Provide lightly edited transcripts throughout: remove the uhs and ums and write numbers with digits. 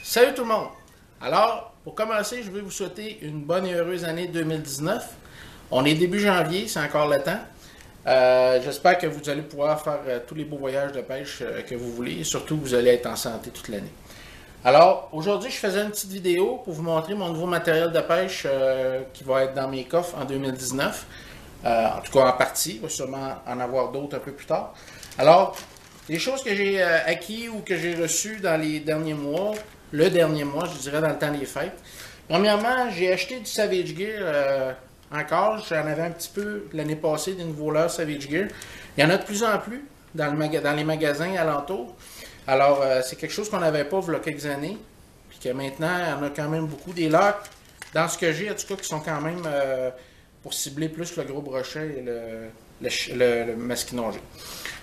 Salut tout le monde! Alors, pour commencer, je veux vous souhaiter une bonne et heureuse année 2019. On est début janvier, c'est encore le temps. J'espère que vous allez pouvoir faire tous les beaux voyages de pêche que vous voulez et surtout que vous allez être en santé toute l'année. Alors, aujourd'hui, je faisais une petite vidéo pour vous montrer mon nouveau matériel de pêche qui va être dans mes coffres en 2019. En tout cas, en partie. Il va sûrement en avoir d'autres un peu plus tard. Alors, les choses que j'ai acquis ou que j'ai reçues dans les derniers mois, le dernier mois, je dirais dans le temps des fêtes. Premièrement, j'ai acheté du Savage Gear encore. J'en avais un petit peu l'année passée des nouveaux leurres Savage Gear. Il y en a de plus en plus dans les magasins alentours. Alors, c'est quelque chose qu'on n'avait pas il y a quelques années. Puis que maintenant, il y en a quand même beaucoup. Des leurres, dans ce que j'ai, en tout cas, qui sont quand même pour cibler plus le gros brochet et le masquinongé.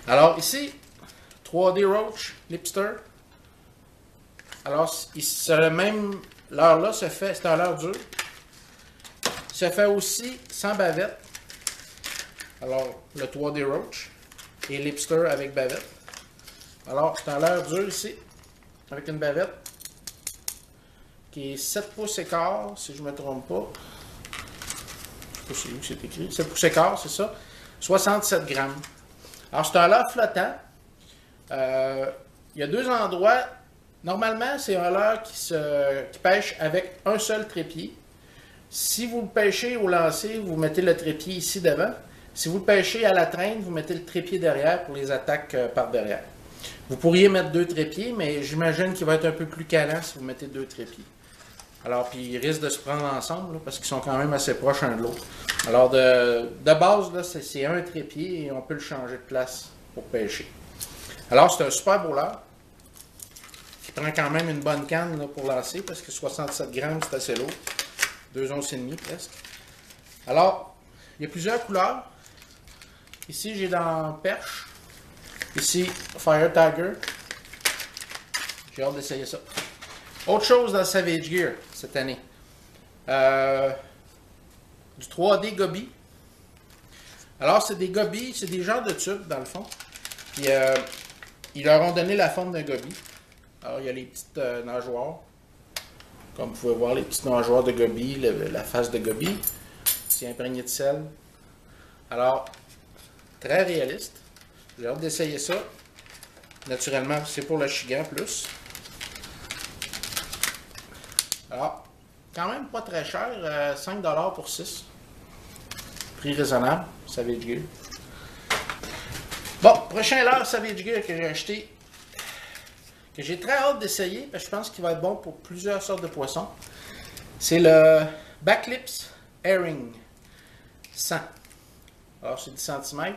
Alors, ici, 3D Roach, Lipster. Alors, ce même leurre-là se fait, c'est un leurre dur. Se fait aussi sans bavette. Alors, le 3D Roach et Lipster avec bavette. Alors, c'est un leurre dur ici, avec une bavette, qui est 7 pouces et quart, si je ne me trompe pas. Je ne sais pas si c'est où c'est écrit. 7 pouces et quart, c'est ça. 67 grammes. Alors, c'est un leurre flottant. Il y a deux endroits. Normalement, c'est un leurre qui pêche avec un seul trépied. Si vous le pêchez au lancer, vous mettez le trépied ici devant. Si vous le pêchez à la traîne, vous mettez le trépied derrière pour les attaques par derrière. Vous pourriez mettre deux trépieds, mais j'imagine qu'il va être un peu plus calant si vous mettez deux trépieds. Alors, puis ils risquent de se prendre ensemble là, parce qu'ils sont quand même assez proches un de l'autre. Alors, de base, là, c'est un trépied et on peut le changer de place pour pêcher. Alors, c'est un super beau leurre. Il prend quand même une bonne canne là, pour lancer parce que 67 grammes, c'est assez lourd. 2 onces et demie presque. Alors, il y a plusieurs couleurs. Ici, j'ai dans Perche. Ici, Fire Tiger. J'ai hâte d'essayer ça. Autre chose dans Savage Gear cette année. Du 3D Goby. Alors, c'est des gobies, c'est des genres de tubes dans le fond. Puis, ils leur ont donné la forme d'un goby. Alors, il y a les petites nageoires. Comme vous pouvez voir, les petites nageoires de goby, la face de goby. C'est imprégné de sel. Alors, très réaliste. J'ai hâte d'essayer ça. Naturellement, c'est pour le chigan plus. Alors, quand même pas très cher. 5$ pour 6. Prix raisonnable. Savage Gear. Bon, prochain leurre Savage Gear que j'ai acheté. Que j'ai très hâte d'essayer, parce que je pense qu'il va être bon pour plusieurs sortes de poissons. C'est le Backlips Herring 100. Alors, c'est 10 cm.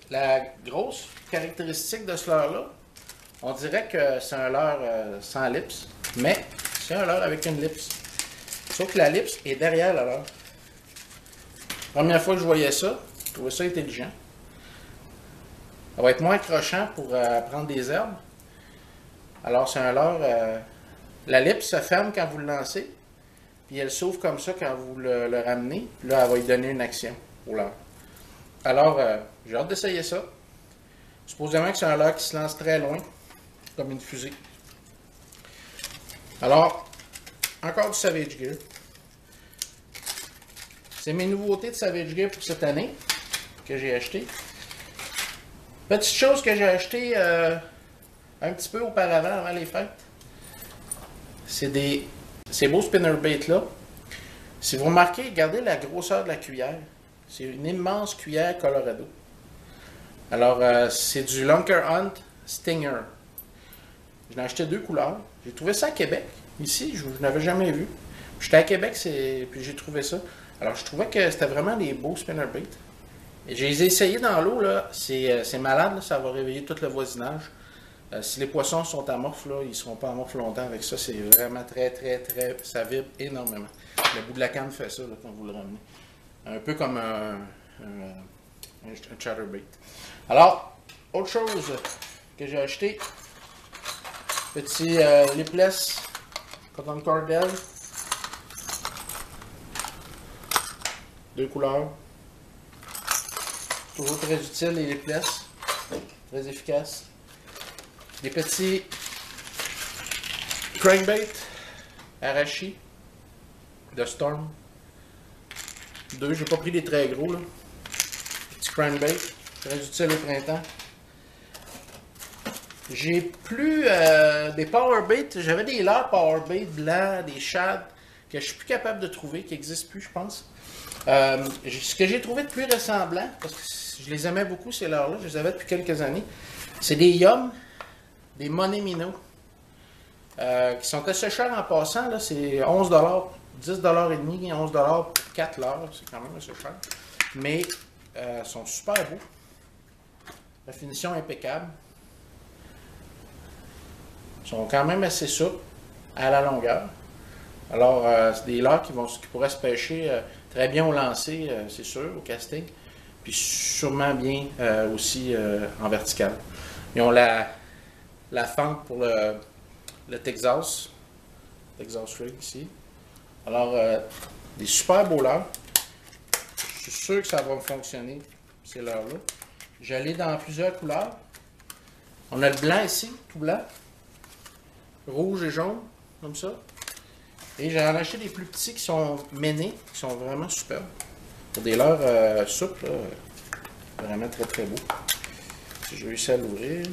La grosse caractéristique de ce leurre-là, on dirait que c'est un leurre sans lips, mais c'est un leurre avec une lips. Sauf que la lips est derrière le leurre. Première fois que je voyais ça, je trouvais ça intelligent. Ça va être moins accrochant pour prendre des herbes. Alors, c'est un leurre. La lippe se ferme quand vous le lancez, puis elle s'ouvre comme ça quand vous le ramenez. Puis là, elle va lui donner une action au leurre. Alors, j'ai hâte d'essayer ça. Supposément que c'est un leurre qui se lance très loin, comme une fusée. Alors, encore du Savage Gear. C'est mes nouveautés de Savage Gear pour cette année que j'ai acheté. Petite chose que j'ai acheté un petit peu auparavant, avant les fêtes. C'est ces beaux spinnerbaits là. Si vous remarquez, regardez la grosseur de la cuillère. C'est une immense cuillère Colorado. Alors, c'est du Lunker Hunt Stinger. J'en ai acheté 2 couleurs. J'ai trouvé ça à Québec. Ici, je n'avais jamais vu. J'étais à Québec, puis j'ai trouvé ça. Alors, je trouvais que c'était vraiment des beaux spinnerbaits. Et j'ai essayé dans l'eau, là. C'est malade, là. Ça va réveiller tout le voisinage. Si les poissons sont amorphes, là, ils ne seront pas amorphes longtemps avec ça. C'est vraiment très, ça vibre énormément. Le bout de la canne fait ça là, quand vous le ramenez. Un peu comme un chatterbait. Alors, autre chose que j'ai acheté. Petit lipless cotton cordel. 2 couleurs. Toujours très utile les lipless. Très efficace. Des petits crankbait Arashi de Storm. 2, j'ai pas pris des très gros là. Petit crankbait, très utile au printemps. J'ai plus des powerbait, j'avais des leurres powerbait blancs, des shads que je suis plus capable de trouver, qui n'existent plus je pense. Ce que j'ai trouvé de plus ressemblant, parce que je les aimais beaucoup ces leurres-là, je les avais depuis quelques années, c'est des Yum, des Money Minnow, qui sont assez chers en passant, là, c'est 11$, 10$ et 11$ pour 4 leurres, c'est quand même assez cher. Mais ils sont super beaux. La finition impeccable. Ils sont quand même assez souples à la longueur. Alors, c'est des leurres qui pourraient se pêcher très bien au lancer, c'est sûr, au casting. Puis sûrement bien aussi en vertical. Ils ont la fente pour le Texas Rig ici. Alors, des super beaux leurres. Je suis sûr que ça va fonctionner, ces leurres-là. J'allais dans plusieurs couleurs. On a le blanc ici, tout blanc. Rouge et jaune, comme ça. Et j'ai en acheté des plus petits qui sont ménés, qui sont vraiment superbes. Pour des leurres souples, là, vraiment très très beau. J'ai réussi à l'ouvrir.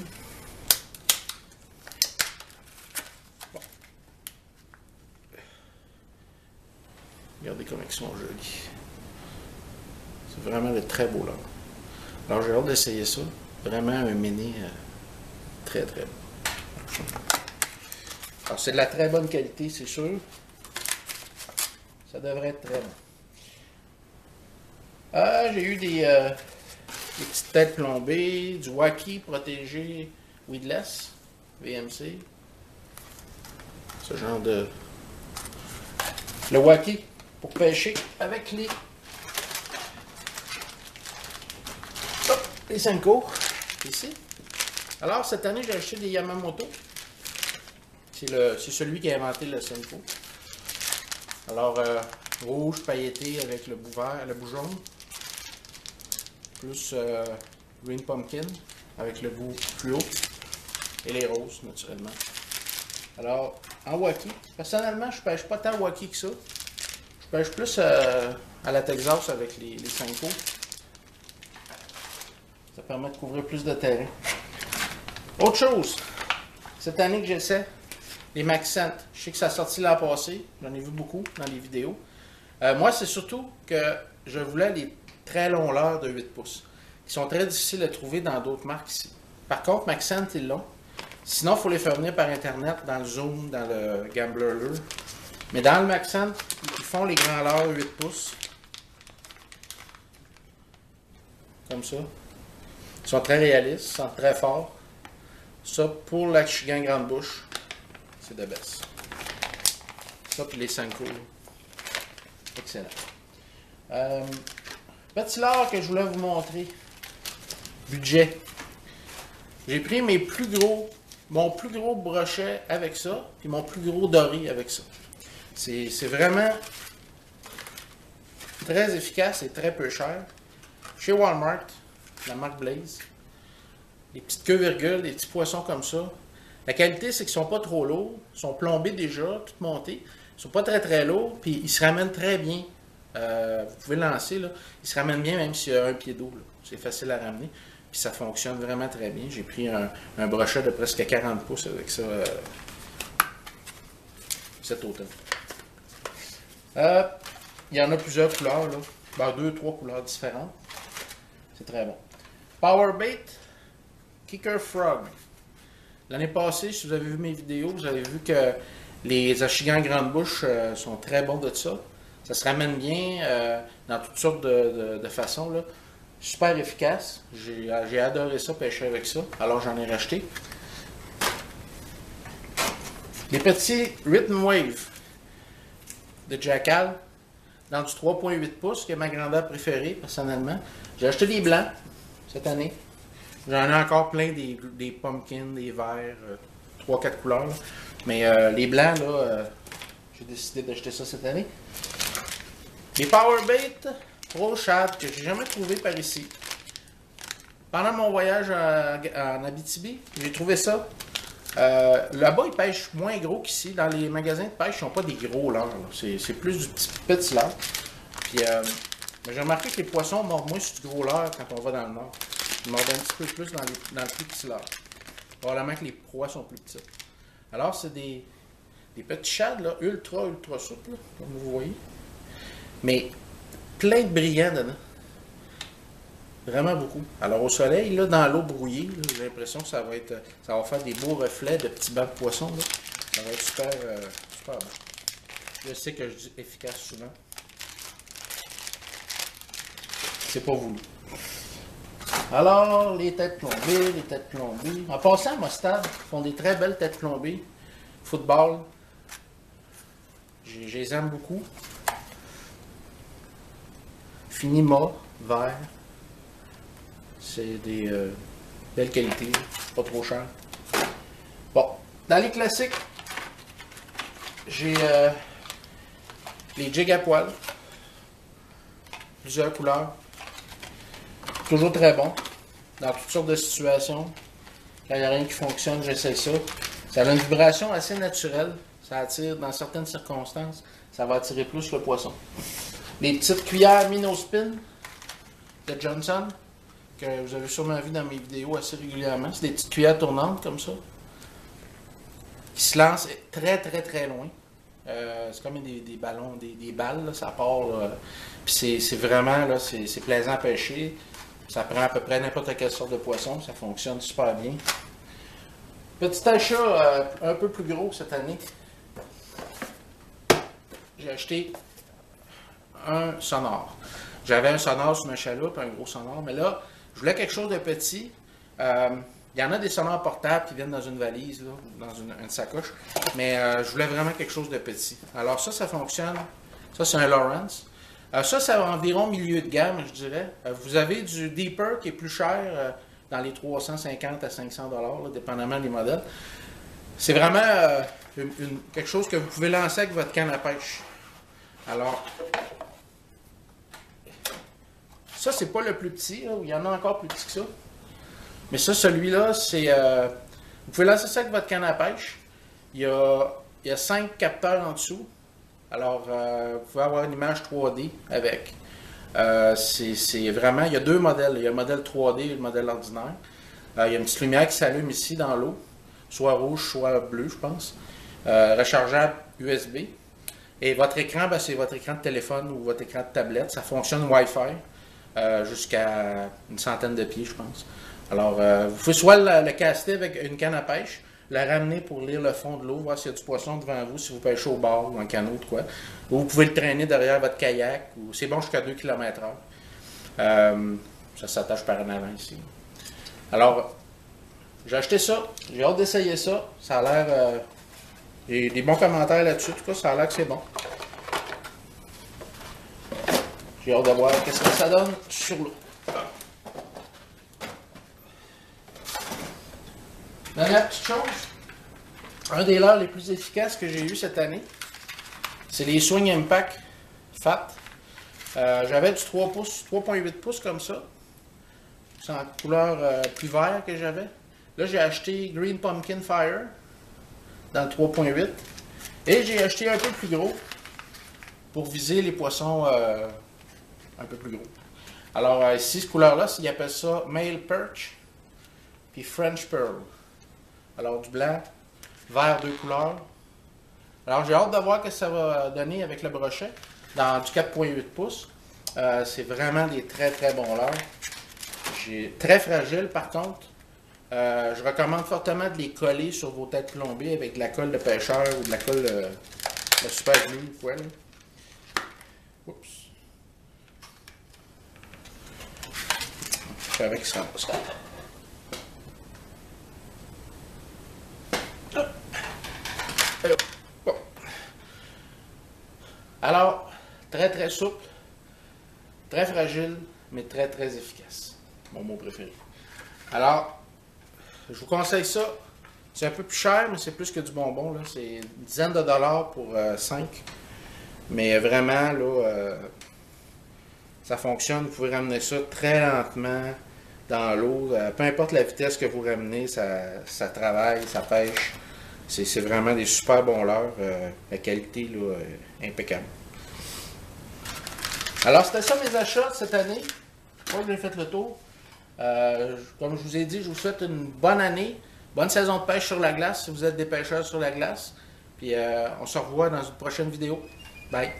Bon. Regardez comme ils sont jolis. C'est vraiment de très beaux leurres. Alors j'ai hâte d'essayer ça. Vraiment un méné très très beau. Alors c'est de la très bonne qualité, c'est sûr. Ça devrait être très bon. J'ai eu des petites têtes plombées, du Wacky protégé weedless, VMC. Ce genre de... Le Wacky pour pêcher avec les Senko, ici. Alors cette année j'ai acheté des Yamamoto. C'est celui qui a inventé le Senko. Alors, rouge pailleté avec le bout vert, le bout jaune. Plus green pumpkin avec le bout plus haut. Et les roses, naturellement. Alors, en Wacky. Personnellement, je pêche pas tant Wacky que ça. Je pêche plus à la Texas avec les Senko. Ça permet de couvrir plus de terrain. Autre chose, cette année que j'essaie, les Maxent. Je sais que ça a sorti l'an passé. J'en ai vu beaucoup dans les vidéos. Moi, c'est surtout que je voulais les très longs leurres de 8 pouces. Qui sont très difficiles à trouver dans d'autres marques ici. Par contre, Maxent, ils l'ont. Sinon, il faut les faire venir par Internet, dans le Zoom, dans le Gambler Lure. Mais dans le Maxent, ils font les grands leurres 8 pouces. Comme ça. Ils sont très réalistes, ils sont très forts. Ça, pour la Chigan Grande Bouche, c'est de best. Ça, puis les Senko. Excellent. Petit leurre que je voulais vous montrer. Budget. J'ai pris mon plus gros brochet avec ça, puis mon plus gros doré avec ça. C'est vraiment très efficace et très peu cher. Chez Walmart, la marque Blaze. Des petites queues-virgules, des petits poissons comme ça. La qualité, c'est qu'ils ne sont pas trop lourds. Ils sont plombés déjà, tout montés. Ils ne sont pas très très lourds, puis ils se ramènent très bien. Vous pouvez le lancer, là. Ils se ramènent bien même s'il y a un pied d'eau. C'est facile à ramener. Puis ça fonctionne vraiment très bien. J'ai pris un brochet de presque 40 pouces avec ça cet automne. Il y en a plusieurs couleurs, là. Ben, 2-3 couleurs différentes. C'est très bon. Powerbait Kicker Frog. L'année passée, si vous avez vu mes vidéos, vous avez vu que les Achigan Grande Bouche sont très bons de ça. Ça se ramène bien dans toutes sortes de façons, là. Super efficace. J'ai adoré ça, pêcher avec ça. Alors j'en ai racheté. Les petits Rhythm Wave de Jackal dans du 3.8 pouces, qui est ma grandeur préférée, personnellement. J'ai acheté des blancs cette année. J'en ai encore plein des pumpkins, des verts, 3-4 couleurs. Là. Mais les blancs, là, j'ai décidé d'acheter ça cette année. Les Powerbait Pro Shad que j'ai jamais trouvé par ici. Pendant mon voyage en Abitibi, j'ai trouvé ça Là-bas, ils pêchent moins gros qu'ici. Dans les magasins de pêche, ils n'ont pas des gros leurres. C'est plus du petit leurre. Puis, j'ai remarqué que les poissons mordent moins sur du gros leurre quand on va dans le nord. Ils mordent un petit peu plus dans le plus petit leurre. Probablement que les proies sont plus petites. Alors, c'est des petits shads, là, ultra souples, là, comme vous voyez. Mais plein de brillants dedans. Vraiment beaucoup. Alors, au soleil, là, dans l'eau brouillée, j'ai l'impression que ça va faire des beaux reflets de petits bancs de poissons. Là. Ça va être super bon. Je sais que je dis efficace souvent. C'est pas voulu. Alors, les têtes plombées. En passant, à Mostad, ils font des très belles têtes plombées. Football. Je les aime beaucoup. Finima, vert. C'est des belles qualités, pas trop cher. Bon, dans les classiques, j'ai les jigs à poil. Plusieurs couleurs. Toujours très bon. Dans toutes sortes de situations. Quand il n'y a rien qui fonctionne, j'essaie ça. Ça a une vibration assez naturelle. Ça attire, dans certaines circonstances, ça va attirer plus le poisson. Les petites cuillères Minnow Spin de Johnson, que vous avez sûrement vu dans mes vidéos assez régulièrement. C'est des petites cuillères tournantes comme ça, qui se lancent très loin. C'est comme des ballons, des balles, là, ça part. Puis c'est vraiment, là, c'est plaisant à pêcher. Ça prend à peu près n'importe quelle sorte de poisson. Ça fonctionne super bien. Petit achat un peu plus gros cette année. J'ai acheté un sonore. J'avais un sonore sur ma chaloupe, un gros sonore, mais là, je voulais quelque chose de petit. Il y en a des sonores portables qui viennent dans une valise, là, dans une sacoche, mais je voulais vraiment quelque chose de petit. Alors ça fonctionne. Ça, c'est un Lowrance. Ça va environ milieu de gamme, je dirais. Vous avez du Deeper qui est plus cher, dans les 350 à 500 $, dépendamment des modèles. C'est vraiment quelque chose que vous pouvez lancer avec votre canne à pêche. Alors, ça, c'est pas le plus petit, là, il y en a encore plus petit que ça. Mais ça, celui-là, c'est... vous pouvez lancer ça avec votre canne à pêche. Il y a 5 capteurs en dessous. Alors, vous pouvez avoir une image 3D avec. C'est vraiment... Il y a deux modèles. Il y a le modèle 3D et le modèle ordinaire. Il y a une petite lumière qui s'allume ici dans l'eau. Soit rouge, soit bleu, je pense. Rechargeable USB. Et votre écran, c'est votre écran de téléphone ou votre écran de tablette. Ça fonctionne Wi-Fi jusqu'à une centaine de pieds, je pense. Alors, vous pouvez soit le caster avec une canne à pêche, la ramener pour lire le fond de l'eau, voir s'il y a du poisson devant vous, si vous pêchez au bord ou en canot ou quoi. Ou vous pouvez le traîner derrière votre kayak. C'est bon jusqu'à 2 km/h. Ça s'attache par en avant ici. Alors, j'ai acheté ça. J'ai hâte d'essayer ça. Ça a l'air... J'ai des bons commentaires là-dessus. En tout cas, ça a l'air que c'est bon. J'ai hâte de voir qu'est-ce que ça donne sur l'eau. Dernière petite chose, un des leurres les plus efficaces que j'ai eu cette année, c'est les Swing Impact Fat. J'avais du 3 pouces, 3.8 pouces comme ça. C'est en couleur plus vert que j'avais. Là, j'ai acheté Green Pumpkin Fire dans le 3.8. Et j'ai acheté un peu plus gros pour viser les poissons un peu plus gros. Alors, ici, cette couleur-là, ils appellent ça Male Perch puis French Pearl. Alors, du blanc, vert, deux couleurs. Alors, j'ai hâte de voir ce que ça va donner avec le brochet dans du 4.8 pouces. C'est vraiment des très bons leurres. Très fragile, par contre. Je recommande fortement de les coller sur vos têtes plombées avec de la colle de pêcheur ou de la colle de super glue ou quoi. Oups. Je savais qu'il serait pas stable. Bon. Alors, très souple, très fragile, mais très efficace. Mon mot préféré. Alors, je vous conseille ça. C'est un peu plus cher, mais c'est plus que du bonbon. C'est une dizaine de dollars pour 5. Mais vraiment, là, ça fonctionne. Vous pouvez ramener ça très lentement dans l'eau. Peu importe la vitesse que vous ramenez, ça travaille, ça pêche. C'est vraiment des super bons leurres. La qualité là, impeccable. Alors, c'était ça mes achats cette année. Je crois que j'ai fait le tour. Comme je vous ai dit, je vous souhaite une bonne année. Bonne saison de pêche sur la glace si vous êtes des pêcheurs sur la glace. Puis on se revoit dans une prochaine vidéo. Bye!